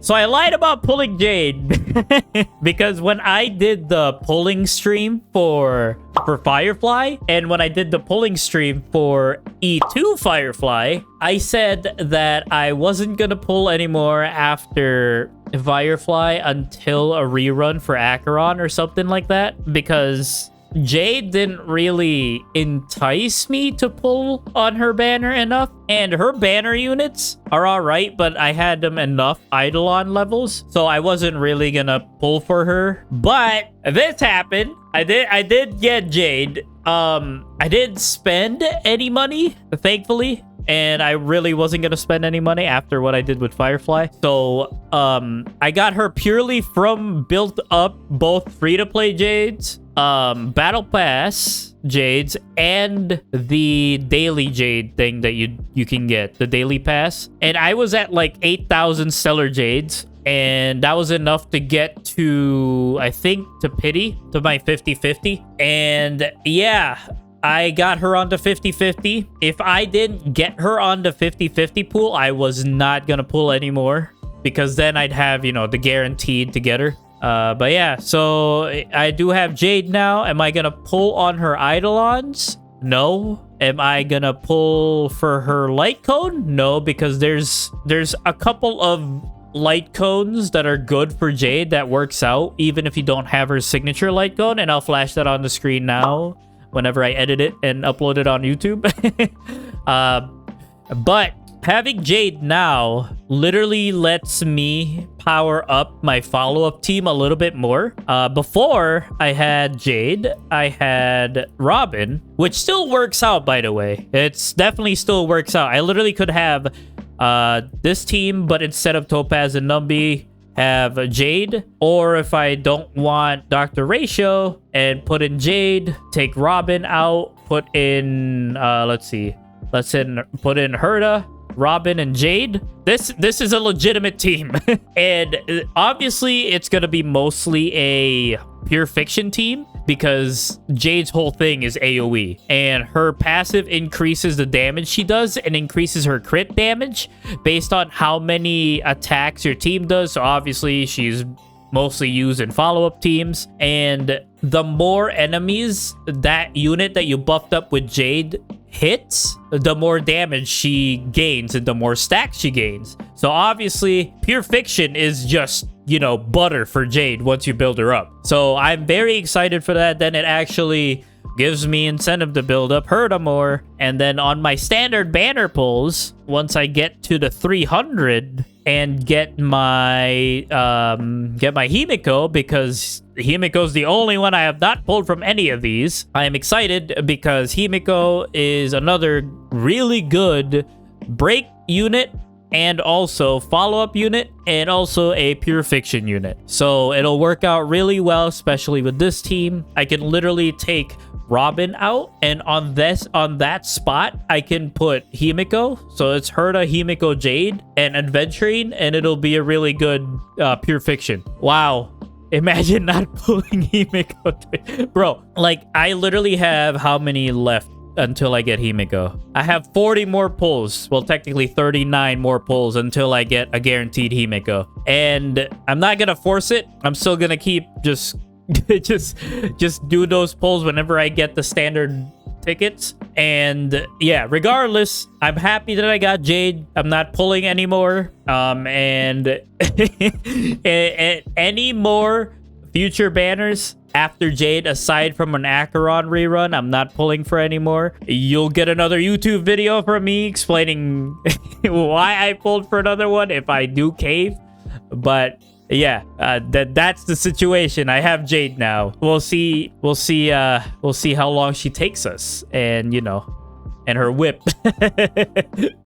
So I lied about pulling Jade because when I did the pulling stream for Firefly, and when I did the pulling stream for E2 Firefly, I said that I wasn't gonna pull anymore after Firefly until a rerun for Acheron or something like that, because Jade didn't really entice me to pull on her banner enough, and her banner units are all right, but I had them enough Eidolon levels, so I wasn't really gonna pull for her. But this happened. I did get Jade. I didn't spend any money, thankfully, and I really wasn't gonna spend any money after what I did with Firefly. So I got her purely from built up both free-to-play Jades, Battle Pass Jades, and the daily Jade thing that you can get, the daily pass. And I was at like 8,000 Stellar Jades, and that was enough to get to, I think, to Pity, to my 50-50. And yeah, I got her onto 50-50. If I didn't get her onto 50-50 pool, I was not gonna pull anymore, because then I'd have, you know, the guaranteed to get her. But yeah, so I do have Jade now. Am I gonna pull on her Eidolons? No. Am I gonna pull for her light cone? No, because there's a couple of light cones that are good for Jade that works out even if you don't have her signature light cone, and I'll flash that on the screen now whenever I edit it and upload it on YouTube. But having Jade now literally lets me power up my follow-up team a little bit more. Before I had Jade, I had Robin, which still works out, by the way. It's definitely still works out. I literally could have this team, but instead of Topaz and Numby, have Jade. Or if I don't want Dr. Ratio and put in Jade, take Robin out, put in, put in Herda, Robin, and Jade. This is a legitimate team. And obviously it's gonna be mostly a pure fiction team, because Jade's whole thing is AoE, and her passive increases the damage she does and increases her crit damage based on how many attacks your team does. So obviously she's mostly used in follow-up teams, and the more enemies that unit that you buffed up with Jade hits, the more damage she gains and the more stacks she gains. So obviously pure fiction is just, you know, butter for Jade once you build her up. So I'm very excited for that. Then it actually gives me incentive to build up Herda more. And then on my standard banner pulls, once I get to the 300 and get my Himiko, because Himiko's the only one I have not pulled from any of these. I am excited because Himiko is another really good break unit, and also follow-up unit, and also a pure fiction unit. So it'll work out really well, especially with this team. I can literally take Robin out, and on that spot I can put Himiko. So it's Herda, Himiko, Jade, and Adventuring, and it'll be a really good pure fiction. Wow. Imagine not pulling Himiko. Bro, like, I literally have how many left until I get Himiko? I have 40 more pulls. Well, technically 39 more pulls until I get a guaranteed Himiko. And I'm not gonna force it. I'm still gonna keep just do those pulls whenever I get the standard tickets. And yeah, regardless, I'm happy that I got Jade. I'm not pulling anymore. And any more future banners after Jade, aside from an Acheron rerun, I'm not pulling for anymore. You'll get another YouTube video from me explaining why I pulled for another one if I do cave. But yeah, that's the situation. I have Jade now. We'll see how long she takes us, and you know, and her whip.